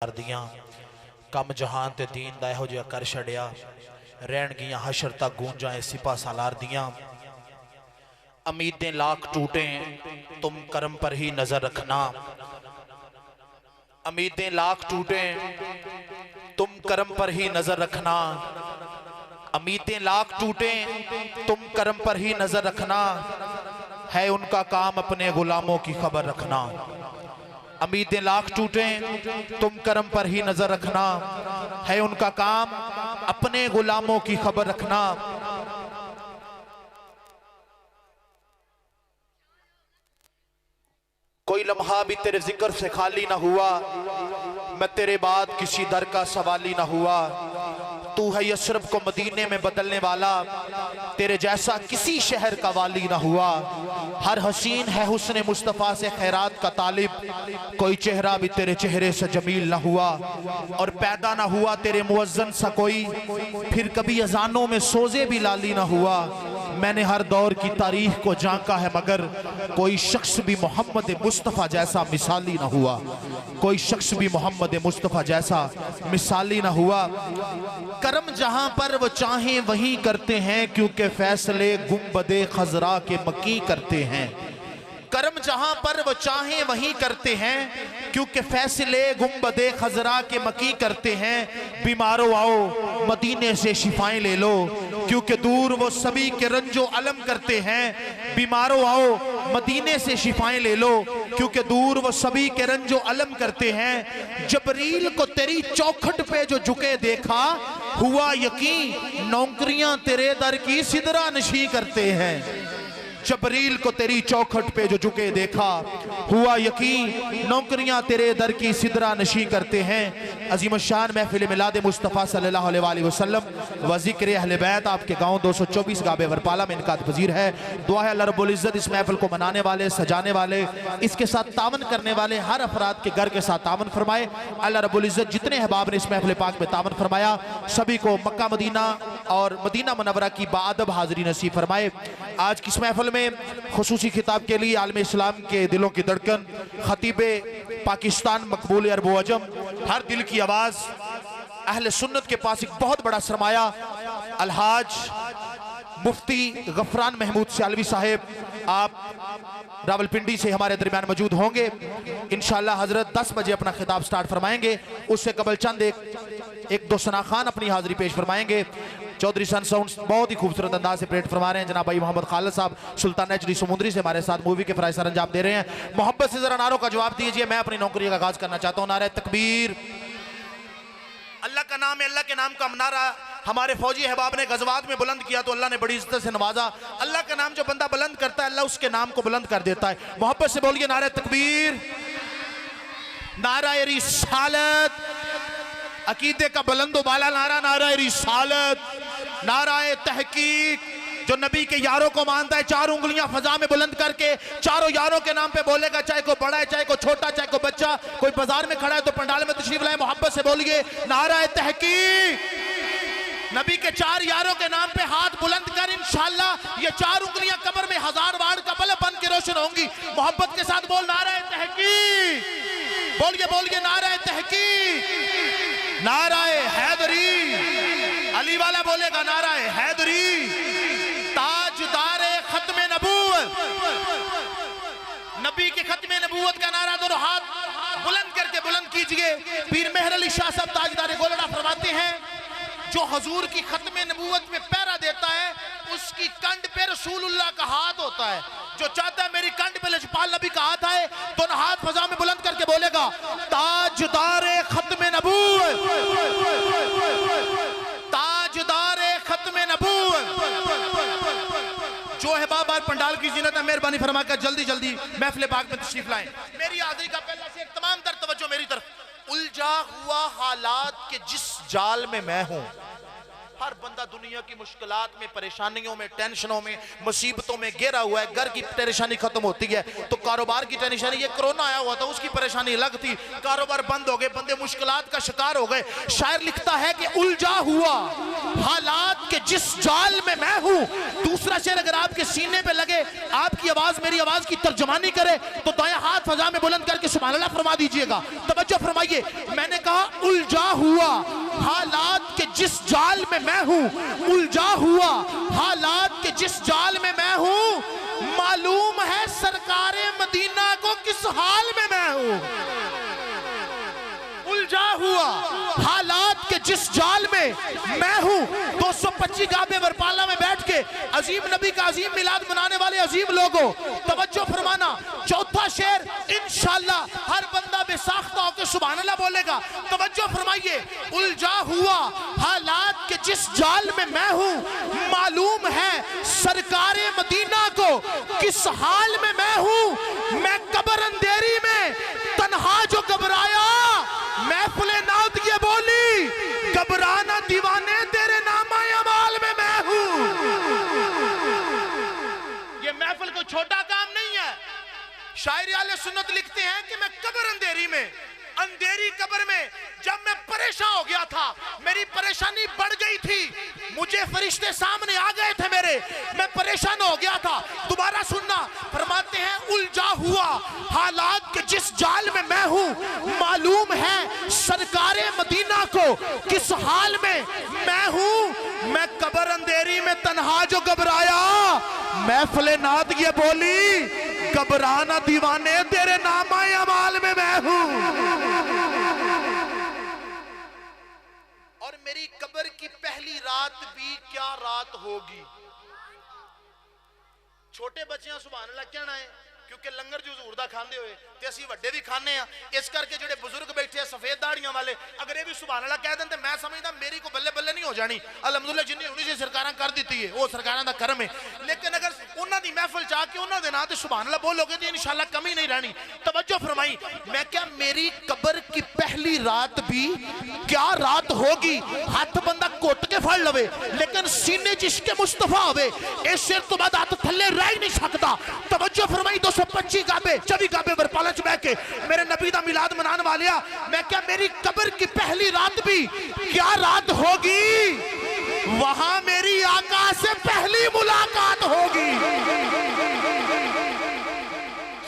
दियां कम जहान ते दीन दा इहो जिहा कर छड़िया रहणगियां हशर तक गूंजा सिपा सालार दियां। उम्मीदें लाख टूटे तुम करम पर ही नजर रखना। उम्मीदें लाख टूटे तुम करम पर ही नजर रखना। उम्मीदें लाख टूटे तुम करम पर ही नजर रखना। है उनका काम अपने गुलामों की खबर रखना। उम्मीदें लाख टूटे तुम करम पर ही नजर रखना। है उनका काम अपने गुलामों की खबर रखना। कोई लम्हा भी तेरे जिक्र से खाली ना हुआ। मैं तेरे बाद किसी दर का सवाली ना हुआ। तू है यशरब को मदीने में बदलने वाला। तेरे जैसा किसी शहर का वाली ना हुआ। हर हसीन है हुस्न मुस्तफ़ा से खैरात का तालिब। कोई चेहरा भी तेरे चेहरे से जमील ना हुआ। और पैदा ना हुआ तेरे मुअज्जन सा कोई। फिर कभी अजानों में सोजे भी लाली ना हुआ। मैंने हर दौर की तारीख को झांका है मगर कोई शख्स भी मोहम्मद मुस्तफ़ा जैसा मिसाली ना हुआ। कोई शख्स भी मोहम्मद मुस्तफ़ा जैसा मिसाली ना हुआ। करम जहां पर वो चाहें वहीं करते हैं क्योंकि फैसले गुंबदे खजरा के मकी करते हैं। करम जहां पर वो चाहें वहीं करते हैं क्योंकि फैसले गुंबदे खजरा के मकी करते हैं। बीमारों आओ मदीने से शिफाएं ले लो क्योंकि दूर वो सभी के रंजो अलम करते हैं। बीमारों आओ मदीने से शिफाएं ले लो क्योंकि दूर वो सभी के रंजो अलम करते हैं। जबरील को तेरी चौखट पे जो झुके देखा हुआ यकीन नौकरियां तेरे दर की सिदरा नशी करते हैं। जबरील को तेरी चौखट पे जो झुके देखा हुआ यकीन नौकरियां तेरे दर की सिदरा नशी करते हैं। अजीम शान महफिल मिलाद मुस्तफ़ा सल्लल्लाहु अलैहि वसल्लम व ज़िक्र अहले बैत आपके गांव 224 गाबे वरपाला में इनका पजीर है। दुआ है अल्लाह रब्बुल इज़्ज़त इस महफिल को मनाने वाले, सजाने वाले, इसके साथ तावन करने वाले हर अफराद के घर के साथ तावन फरमाए। अल्लाह रब्बुल इज़्ज़त जितने अहबाब ने इस महफिल पाक में तावन फरमाया सभी को मक्का मदीना और मदीना मुनव्वरा की बाअदब हाज़िरी नसीब फरमाए। आज की इस महफिल में खुसूसी खिताब के लिए आलम इस्लाम के दिलों की धड़कन खतीबे पाकिस्तान मकबूल अरब अजम हर दिल की आवाज अहले सुन्नत के पास एक बहुत बड़ा सरमाया अलहाज मुफ्ती गफरान महमूद सियालवी साहेब आप रावलपिंडी से हमारे दरमियान मौजूद होंगे। इंशाअल्लाह हजरत 10 बजे अपना खिताब स्टार्ट फरमाएंगे। उससे कबल चंद एक दो सना खान अपनी हाजिरी पेश फरमाएंगे। चौधरी सन साउंड बहुत ही खूबसूरत अंदाज से प्रेट फरमा रहे हैं। जनाब भाई मोहम्मद खालिद साहब सुल्तान एचडी समुद्री से हमारे साथ मूवी के फराइज सर अंजाम दे रहे हैं। मोहब्बत से जरा नारों का जवाब दीजिए। मैं अपनी नौकरी का आगाज करना चाहता हूँ। नारे तकबीर। अल्लाह का नाम है, अल्लाह के नाम का नारा हमारे फौजी अहबाब ने गजवात में बुलंद किया तो अल्लाह ने बड़ी इज्जत से नवाजा। अल्लाह का नाम जो बंदा बुलंद करता है अल्लाह उसके नाम को बुलंद कर देता है। मोहब्बत से बोलिए नारे तकबीर, नारा रिसालत, अकीदे का बुलंदो बाला नारा, नारा रिसालत, नारा तहकीक। जो नबी के यारों को मानता है चार उंगलियां फजा में बुलंद करके चारों यारों के नाम पे बोलेगा, चाहे कोई बड़ा है, चाहे कोई छोटा, चाहे कोई बच्चा, कोई बाजार में खड़ा है तो पंडाल में तशरीफ लाए। मोहब्बत से बोलिए नारा तहकीक। नबी के चार यारों के नाम पे हाथ बुलंद कर इंशाअल्लाह ये चार उंगलियां कब्र में 1000 वाट का बल्ब बन के रोशन होंगी। मोहब्बत के साथ बोल नारा तहकीक। बोलिए बोलिए नारा तहकीक, नारा हैदरी। अली वाला बोलेगा नारा हैदरी। ताजदारे खत्मे नबूवत, नबी के खत्मे नबूवत का नारा दोनों हाथ बुलंद करके बुलंद कीजिए। पीर मेहर अली शाह साहब ताजदारे गोलड़ा फरमाते हैं जो हजूर की खत्मे नबूवत में पैरा देता है उसकी कंठ पे रसूलुल्लाह का हाथ होता है। जो चाहता है मेरी कंठ पे लजपाल नबी का हाथ आए दोनों हाथ फजा में बुलंद करके बोलेगा ताजदारे खत्मे नबूवत, ताजदारे खत्मे नबूवत। जो है बार पंडाल की जीनत है मेहरबानी फरमा कर जल्दी जल्दी महफिल पाक में तशरीफ लाएं। मेरी हाजिरी का पहला से एक तमाम तर तवज्जो मेरी तरफ। उलझा हुआ हालात के जिस जाल में मैं हूं हर बंदा दुनिया की मुश्किलात में, परेशानियों में, टेंशनों में, मुसीबतों में घिरा हुआ है। घर की परेशानी खत्म होती है तो कारोबार की टेंशन, ये कोरोना आया हुआ था उसकी परेशानी अलग थी, कारोबार बंद हो गए, बंदे मुश्किलात का शिकार हो गए। शायर लिखता है कि उलझा हुआ हालात के जिस जाल में मैं हूं। दूसरा शेर अगर आपके सीने पे लगे, आपकी आवाज मेरी आवाज की तर्जमानी करे तो दायां हाथ फजा में बुलंद करके सुभान अल्लाह फरमा दीजिएगा। तवज्जो फरमाइए, मैंने कहा उलझा हुआ हालात के जिस जाल में मैं हूं, उलझा हुआ हालात के जिस जाल में मैं हूं, मालूम है सरकारे मदीना को किस हाल में मैं हूं। उलझा हुआ हालात के जिस जाल में मैं हूं। 225 गाबे बरपाला में बैठ के अजीम नबी का अजीम मिलाद मनाने वाले अजीम लोगों, तवज्जो फरमाना। चौथा शेर इंशाअल्लाह हर बंदा बेसाख्ता होकर सुभान अल्लाह बोलेगा। तवज्जो फरमाइए, उलझा हुआ हालात के जिस जाल में मैं हूं, मालूम है सरकारे मदीना को किस हाल में मैं हूं। मैं कब्र अंधेरी में तन्हा जो घबराया, महफिले नात ये बोली, घबराना दीवाने तेरे नामा अमाल में मैं हूं। ये महफिल कोई छोटा काम नहीं है। शायरी आले सुन्नत लिखते हैं कि मैं कब्र अंधेरी में, अंधेरी कब्र में जब मैं परेशान हो गया था, मेरी परेशानी बढ़ गई थी, मुझे फरिश्ते सामने आ गए थे मेरे, मैं परेशान हो गया था। दोबारा सुनना, फरमाते हैं उलझा हुआ हालात के जिस जाल में मैं हूं, मालूम है सरकारे मदीना को किस हाल में मैं हूं। मैं कब्र अंधेरी में तन्हा जो घबराया, महफिले नात ये बोली, घबराना दीवाने तेरे नामा अमाल में मैं हूं। और मेरी कब्र की पहली रात भी क्या रात होगी। छोटे बच्चे सुभान अल्लाह कहना है क्योंकि लंगर जो हजूर दा खांदे होए ते असीं वड्डे भी खाने आ, इस करके जेडे बुजुर्ग बैठे सफेद दाड़ियां वाले अगर ये भी सुभान अल्लाह कह दें तो मैं समझदा मेरी को बल्ले बल्ले नहीं हो जानी। अलहमदुलिल्लाह जिन्नी हुणी सी सरकारां कर दी है वो सरकारां दा करम है, लेकिन अगर उन्हां दी महफिल जाके उन्हां दे नां ते सुभान अल्लाह बोलोगे तो इंशाअल्लाह कमी नहीं रहनी। तवज्जो फरमाई, मैं क्या मेरी कब्र की पहली रात भी क्या रात होगी। हाथ बंदा कोट के फड़ लवे लेकिन सीने च इश्क मुस्तफा होवे, इस शेर तो बाद हाथ थल्ले रह ही नहीं सकता। तवज्जो फरमाई, 225 गाबे 24 गाबे बरपाला च बैठ के मेरे नबी दा मिलाद मनाने वालिया, मैं क्या मेरी कब्र की पहली रात भी क्या रात होगी। वहां मेरी आका से पहली मुलाकात होगी।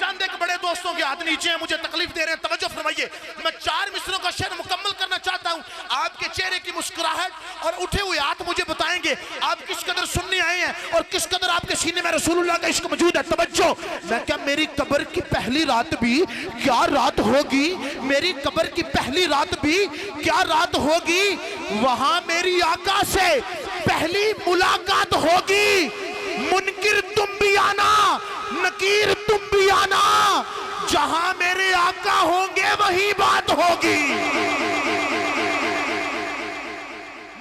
चंद एक बड़े दोस्तों के हाथ नीचे हैं, मुझे तकलीफ दे रहे हैं। तवज्जो फरमाइए, मैं 4 मिसरों का शेर मुकम्मल करना चाहता हूं। आपके चेहरे की मुस्कुराहट और उठे हुए हाथ मुझे बताएंगे आप किस कदर सुनने आए हैं और किस कदर आपके सीने में रसूलुल्लाह का इश्क मौजूद है। तवज्जो, मैं क्या मेरी कब्र की पहली रात भी क्या रात होगी। मेरी कब्र की पहली रात भी क्या रात होगी। वहां मेरी आका से पहली मुलाकात होगी। मुनकिर तुम भी आना, नकीर तुम भी आना, जहां मेरे आका होंगे वही बात होगी।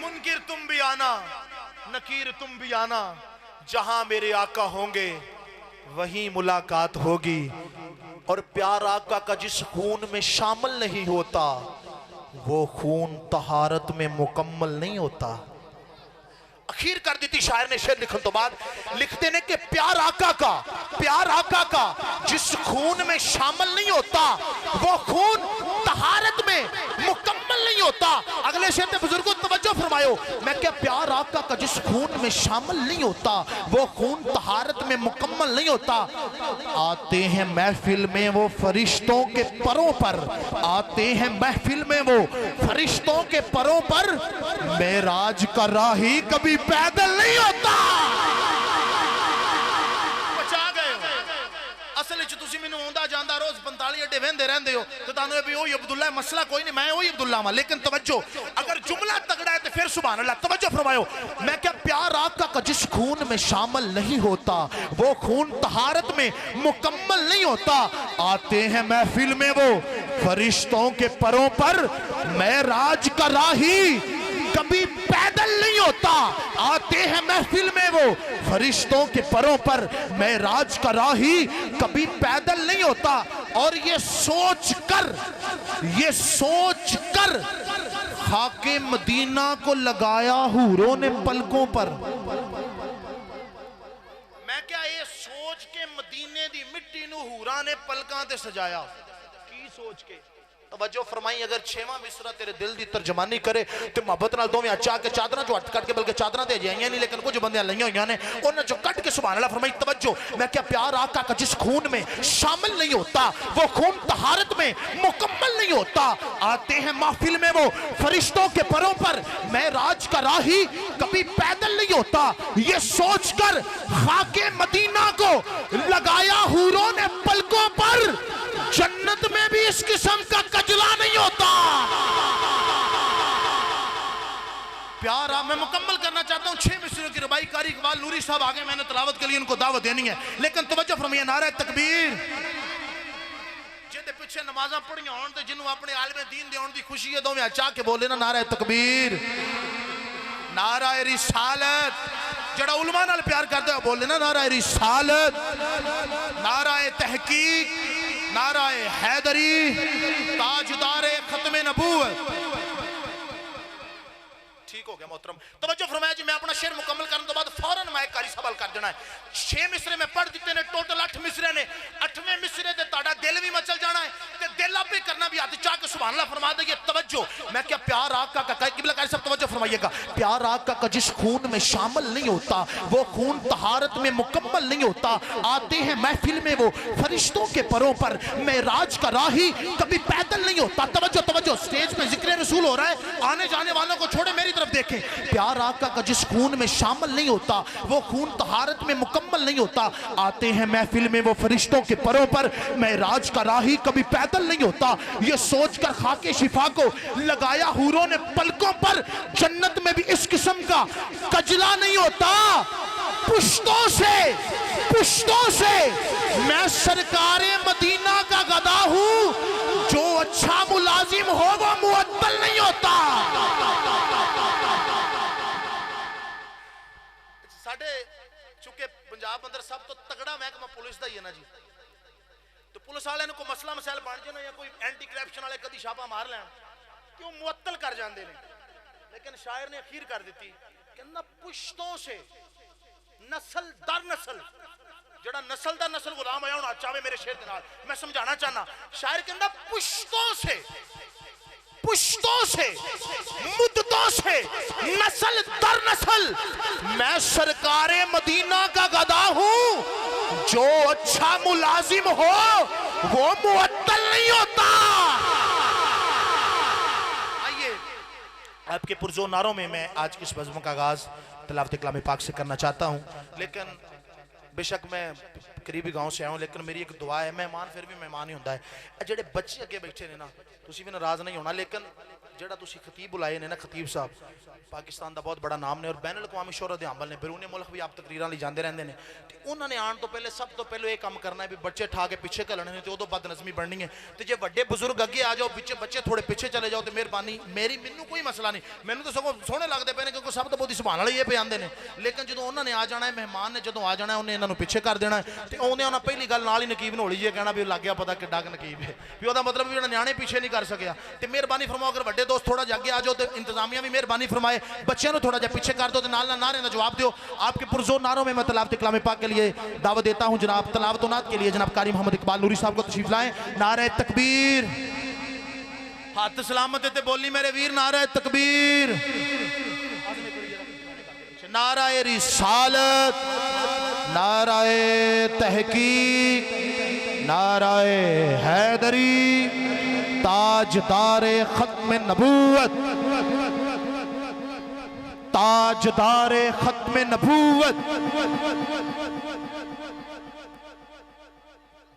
मुनकिर तुम भी आना, नकीर तुम भी आना, जहां मेरे आका होंगे वही मुलाकात होगी। और प्यार आका का जिस खून में शामिल नहीं होता वो खून तहारत में मुकम्मल नहीं होता। अखीर कर दी थी शायर ने शेर लिखने तो बाद, लिखते ने कि प्यार आका का जिस खून में शामिल नहीं होता वो खून तहारत में मुकम्मल नहीं होता। अगले शेर में बुजुर्गों तवज्जो फरमायो, मैं क्या प्यार आका का जिस खून में शामिल नहीं होता वो खून तहारत में मुकम्मल नहीं होता। आते हैं महफिल में वो फरिश्तों के परों पर, आते हैं महफिल में वो फरिश्तों के परों पर, मेराज का राही कभी पैदल नहीं होता। बचा गए असल च तुसी मैनू आंदा जांदा रोज 45 अड्डे वेंदे रहंदे हो तो तानू भी ओही अब्दुल्ला मसला कोई नहीं, मैं ओही अब्दुल्ला हां। लेकिन तवज्जो, अगर जुमला तगड़ा है तो फिर सुभान अल्लाह। तवज्जो फरमायो, मैं क्या प्यार आका का जिस खून में शामिल नहीं होता वो खून तहारत में मुकम्मल नहीं होता। आते हैं महफिल में वो फरिश्तों के परों पर, मेराज का राही कभी पैदल नहीं होता। आते हैं महफिल में वो फरिश्तों के परों पर, मेराज का राही कभी पैदल नहीं होता। और ये सोच कर खाके मदीना को लगाया हूरों ने पलकों पर। मैं क्या ये सोच के मदीने दी मिट्टी नू हूरा ने पलकां ते सजाया की सोच के। तवज्जो फरमाई, अगर छेवां मिसरा तेरे दिल दी तर्जमानी करे तो मोहब्बत नाल दोवें चाह के चादरां चो हट कट के, बल्कि चादरां ते अजाइयां नहीं लेकिन कुछ बंदियां लईयां होईयां ने उन्हां चो कट के सुभान अल्लाह फरमाई। तवज्जो, मैं क्या प्यार आका का जिस खून में शामिल नहीं होता वो खून तहारत में मुकम्मल नहीं होता। आते हैं महफिल में वो फरिश्तों के परों पर, मैं राज का राही कभी पैदल नहीं होता। ये सोचकर खाके मदीना को लगाया हूरों ने पलकों पर, जन्नत में भी इस किस्म का कजला नहीं होता। प्यार मैं मुकम्मल करना चाहता हूं 6 मिसरों की रबाई कारी इकबाल नूरी साहब आगे, मैंने तिलावत के लिए इनको दावत देनी है, लेकिन तवज्जो फरमाइए। नारा तकबीर, जिहदे पीछे नमाज़ां पढ़ियां होण ते जिन्हों अपने आलिम दीन दे होण दी खुशी है, दोवें चाह के बोले ना नारा तकबीर। नारा रिसालत, जड़ा उलमा नाल प्यार करदा है बोले ना नारा रिसालत। नारा तहकीक, नारा हैदरी, ताजदारे खत्मे नबूवत। ठीक हो गया मोहतरम। तवज्जो फरमाया जी, मैं अपना शेर मुकम्मल करने के बाद फौरन माइक कारी सवाल कर देना है। 6 मिसरे में पढ़ दिते ने, टोटल 8 मिसरे ने। 8वें मिसरे ते ताड़ा दिल भी मचल जाना है ते दिल आपे करना भी हाथ चाह के सुभान अल्लाह फरमा दे। तवज्जो, मैं क्या प्यार आका का किबला कारी सब तवज्जो फरमाइएगा। प्यार आका का जिस खून में शामिल नहीं होता वो खून तहारत में मुकम्मल नहीं होता। आते हैं महफिल में वो फरिश्तों के परों पर, मैं राज का राही कभी पैदल नहीं होता। तवज्जो तवज्जो, स्टेज पे जिक्र रसूल हो रहा है, आने जाने वालों को छोड़े मेरी तरफ देखें। प्यार आका का जिस खून में शामिल नहीं होता वो खून तहारत में मुकम्मल नहीं होता। आते हैं महफिल में वो फरिश्तों के परों पर, मैं राज का राही कभी पैदल नहीं होता। ये सोचकर खाके शिफा को लगाया हूरों ने पलकों पर, जन्नत में भी इस किस्म का कजला नहीं होता। पुश्तों से मैं सरकारे मदीना का गदा हूं, जो अच्छा मुलाजिम हो वो मुअत्तल नहीं होता। साडे चूंकि पंजाब अंदर सब तो तगड़ा महकमा पुलिस का ही है ना जी, तो पुलिस वाले को मसला मसैल बन जाए या कोई एंटी करप्शन वाले कभी छापा मार लैन तो वो मुअत्तल कर जाते हैं। लेकिन शायर ने अखीर कर दी, कहना पुश्तों से नस्ल दर नस्ल, जड़ा नस्ल दर नस्ल गुलाम आया होना चाहे मेरे शेर के नाल मैं समझाना चाहना। शायर कहना पुश्तों से मुद्दतों से नस्ल दर नस्ल, मैं सरकारे मदीना का गदा हूं, जो अच्छा मुलाजिम हो वो मुअत्तल नहीं होता। आइए आपके पुरजोर नारों में मैं आज की इस बज़्म का आगाज तिलावत कलाम पाक से करना चाहता हूं। लेकिन बेशक मैं करीबी गांव से आया हूं, लेकिन मेरी एक दुआ है, मेहमान फिर भी मेहमान ही होता है। जेडे बच्चे अगे बैठे ने ना, तुसी भी नाराज नहीं होना, लेकिन जेड़ा तुसी खतीब बुलाए ने ना, खतीब साहब पाकिस्तान का बहुत बड़ा नाम ने और बैनुल अक़वामी शोहरत अमल ने, बैरूनी मुल्क भी आप तकरीरां लई जाते रहते हैं। तो उन्होंने आने तो पहले सब तो पहले यह काम करना है भी बच्चे ठा के पिछे घलने ने, तो उदों बदनज़मी बननी है। तो जे वड्डे बुजुर्ग अगे आ जाओ, पिछे बच्चे थोड़े पिछे चले जाओ तो मेहरबानी मेरी, मैनू कोई मसला नहीं, मैनू तो सगों सोहने लगते पे ने क्योंकि सब तो बहुत ही संभाल वाले ये पे आते हैं। लेकिन जो उन्होंने आ जाना है, मेहमान ने जो आ जाना है, उन्हें इन्होंने पिछे कर देना है। तो आउंदे उन्हें पहली गल नाल ही नकीब नोली जी कहना भी लग गया पता कि डग नकीब है, भी वह मतलब भी न्याणे पिछे नहीं कर सकिया। तो मेहरबानी फरमाओ, अगर वड्डे दोस्त थोड़ा जगे आ जाओ तो इंतजामिया भी मेहरबानी फरमाए बच्चों को थोड़ा जा पीछे कर दो, तो नाल नारे का जवाब दो। आपके पुरजोर नारों में मैं तिलावत कलाम पाक के लिए दावत देता हूं। जनाब तिलावत नात के लिए जनाब कारी मोहम्मद इकबाल नूरी साहब को तशरीफ लाएं। नारे तकबीर, हाथ सलामत ते बोली मेरे वीर, नारे तकबीर, नाराए रिसालत, नाराए तहकीक, नाराए हैदरी, ताजदारे खत्म नबूवत, ताजदारे खत्म नबूवत।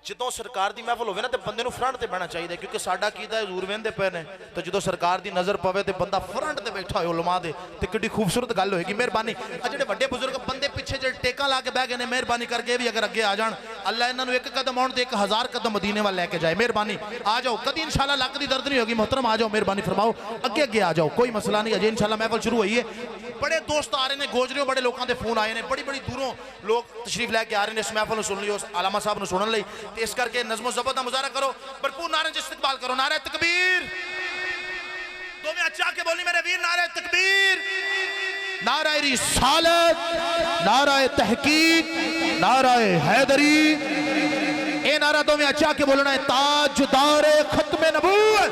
जो सरकार की महफिल होवे ना तो बंदे फ्रंट से बहना चाहिए, क्योंकि साडा कीदा हजूर वेंदे पे ने, तो जो सरकार की नज़र पवे तो बंदा फ्रंट से बैठा हो उलमा दे तो कितनी खूबसूरत गल होगी। मेहरबानी जो बड़े बुजुर्ग बंदे पिछे जो टेका ला के बह गए, मेहरबानी करके भी अगर अगे आ जान अल्लाह इन्होंने एक कदम आने ते 1000 कदम मदीने वाल लेके जाए। मेहरबानी आ जाओ, कभी इंशाल्लाह लक दी दर्द नहीं होगी। मोहतरम आ जाओ, मेहरबानी फरमाओ, अगे अगे आ जाओ, कोई मसला नहीं। अजे इंशाल्लाह महफिल शुरू हुई है। बड़े दोस्त आ रहे हैं गोजरियों, बड़े लोगों के फोन आए हैं, बड़ी बड़ी दूरों लोग तशरीफ लैके आ रहे हैं इस महफिल को सुन लियो, आलामा साहब को सुनने लई। ते इस करके नज़्मो ज़ब्त दा मुजाहरा करो, भरपूर नारे इस्तकबाल करो। नारे तकबीर, दो में अच्छा के बोली मेरे वीर, नारे तकबीर, नारे रिसालत, नारे तहकीक, नारे हैदरी। ए नारा दो में अच्छा के बोलना है, ताजदार खत्म नबूवत।